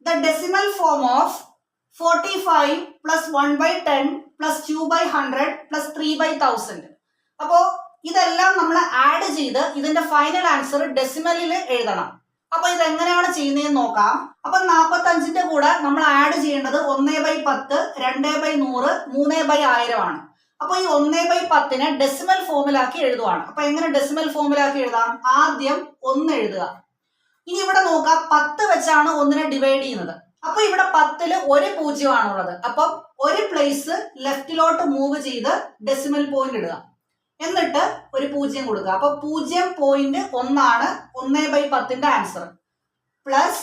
The decimal form of 45 plus 1 by 10 plus 2 by 100 plus 3 by 1000. അപ്പോൾ ഇതെല്ലാം നമ്മൾ add ചെയ്ത് ഇതിന്റെ ഫൈനൽ ആൻസർ ഡെസിമലിൽ എഴുതണം. അപ്പൊ ഇത് എങ്ങനെയാണ് ചെയ്യുന്നതെന്ന് നോക്കാം. അപ്പൊ 45ന്റെ കൂടെ നമ്മൾ ആഡ് ചെയ്യേണ്ടത് 1/10, 2/100, 3/1000 ആണ്. അപ്പൊ ഈ 1/10നെ ഡെസിമൽ ഫോമിലാക്കി എഴുതുവാണ്. അപ്പൊ എങ്ങനെ ഡെസിമൽ ഫോമിലാക്കി എഴുതാം? ആദ്യം 1 എഴുതുക. ഇനി ഇവിടെ നോക്കാം, 10 വെച്ചാണ് 1നെ ഡിവൈഡ് ചെയ്യുന്നത്. അപ്പൊ ഇവിടെ 10ല് ഒരു 0 ആണുള്ളത്. അപ്പം ഒരു പ്ലേസ് ലെഫ്റ്റിലോട്ട് മൂവ് ചെയ്ത് ഡെസിമൽ പോയിന്റ് ഇടുക. എന്നിട്ട് ഒരു 0 കൊടുക്കുക. അപ്പൊ 0.1 ആണ് 1/10ന്റെ ആൻസർ. പ്ലസ്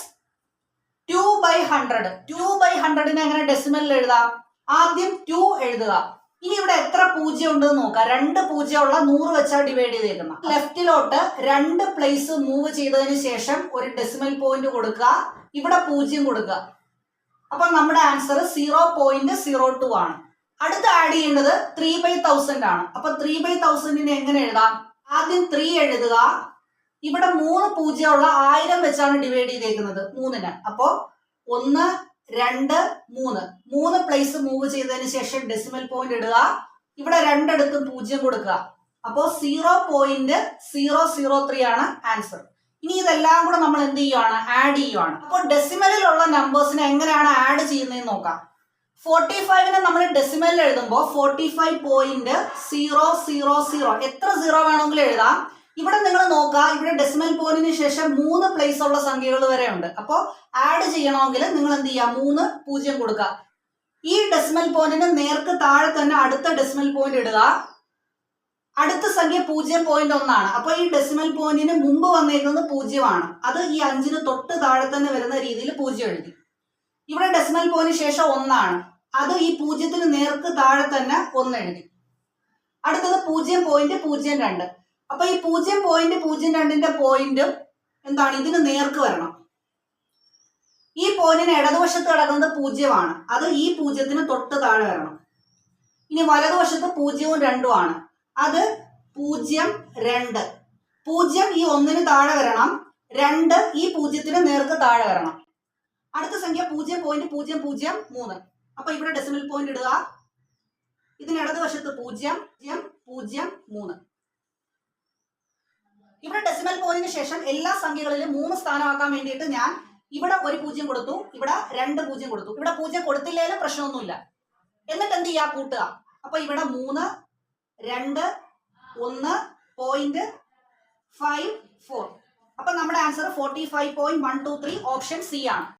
2/100. 2/100നെ എങ്ങനെ ഡെസിമലിൽ എഴുതാം? ആദ്യം 2 എഴുതുക. ഇനി ഇവിടെ എത്ര 0 ഉണ്ടെന്ന് നോക്കാം. 2 0 ഉള്ള 100 വെച്ചാൽ ഡിവൈഡ് ചെയ്തേക്കുന്ന. ലെഫ്റ്റിലോട്ട് 2 പ്ലേസ് മൂവ് ചെയ്തതിന് ശേഷം ഒരു ഡെസിമൽ പോയിന്റ് കൊടുക്കുക. ഇവിടെ 0 കൊടുക്കുക. അപ്പൊ നമ്മുടെ ആൻസർ 0.02 ആണ്. അടുത്ത ആഡ് ചെയ്യേണ്ടത് 3/1000 ആണ്. അപ്പൊ 3/1000നെ എങ്ങനെ എഴുതാം? ആദ്യം 3 എഴുതുക. ഇവിടെ 3 0 ഉള്ള 1000 വെച്ചാണ് ഡിവൈഡ് ചെയ്തേക്കുന്നത് 3ന്. അപ്പോ 1, 2, 3 3 പ്ലേസ് മൂവ് ചെയ്തതിന് ശേഷം ഡെസിമൽ പോയിന്റ് ഇടുക. ഇവിടെ രണ്ടിടത്തും 0 കൊടുക്കുക. അപ്പോ 0.003 ആണ് ആൻസർ. ഇനി ഇതെല്ലാം കൂടെ നമ്മൾ എന്ത് ചെയ്യുവാണ്? ആഡ് ചെയ്യുവാണ്. അപ്പോൾ ഡെസിമലിലുള്ള നമ്പേഴ്സിനെ എങ്ങനെയാണ് ആഡ് ചെയ്യുന്നതെന്ന് നോക്കാം. 45നെ നമ്മൾ ഡെസിമലിൽ എഴുതുമ്പോൾ 45.000 എത്ര 0 വേണമെങ്കിലും എഴുതാം. ഇവിടെ നിങ്ങൾ നോക്കുക, ഇവിടെ ഡെസിമൽ പോയിന്റിന് ശേഷം 3 പ്ലേസ് ഉള്ള സംഖ്യകൾ വരെ ഉണ്ട്. അപ്പോൾ ആഡ് ചെയ്യണമെങ്കിൽ നിങ്ങൾ എന്ത് ചെയ്യുക? 3 0 കൊടുക്കുക. ഈ ഡെസിമൽ പോയിന്റിന് നേർക്ക് താഴെ തന്നെ അടുത്ത ഡെസിമൽ പോയിന്റ് ഇടുക. അടുത്ത സംഖ്യ 0.1 ആണ്. അപ്പൊ ഈ ഡെസിമൽ പോയിന്റിന് മുമ്പ് വന്നിരിക്കുന്നത് 0 ആണ്. അത് ഈ 5ന് തൊട്ട് താഴെ തന്നെ വരുന്ന രീതിയിൽ 0 എഴുതി. ഇവിടെ ഡെസിമൽ പോയിന്റിന് ശേഷം 1 ആണ്. അത് ഈ 0ന് നേർക്ക് താഴെ തന്നെ 1 എഴുതി. അടുത്തത് 0.02. അപ്പൊ ഈ 0.02ന്റെ പോയിന്റും എന്താണ്? ഇതിന് നേർക്ക് വരണം. ഈ പോയിന്റിന് ഇടതുവശത്ത് കിടക്കുന്നത് 0 ആണ്. അത് ഈ 0ന് തൊട്ട് താഴെ വരണം. ഇനി വലതുവശത്ത് 0ഉം 2ഉം ആണ്. അത് 0, 2. 0 ഈ 1ന് താഴെ വരണം. 2 ഈ 0ന് നേർക്ക് താഴെ വരണം. അടുത്ത സംഖ്യ 0.003. അപ്പൊ ഇവിടെ ഡെസിമൽ പോയിന്റ് ഇടുക. ഇതിന് ഇടതുവശത്ത് 0, 0, 3. ഇവിടെ ഡെസിമൽ പോയിന്റിന് ശേഷം എല്ലാ സംഖ്യകളിലും 3 സ്ഥാനമാക്കാൻ വേണ്ടിയിട്ട് ഞാൻ ഇവിടെ ഒരു 0 കൊടുത്തു, ഇവിടെ 2 0 കൊടുത്തു. ഇവിടെ 0 കൊടുത്തില്ലേലും പ്രശ്നമൊന്നുമില്ല. എന്നിട്ട് എന്ത് ചെയ്യുക? കൂട്ടുക. അപ്പൊ ഇവിടെ 3, 2, 1.54. അപ്പൊ നമ്മുടെ ആൻസർ 45.123 ഓപ്ഷൻ സി ആണ്.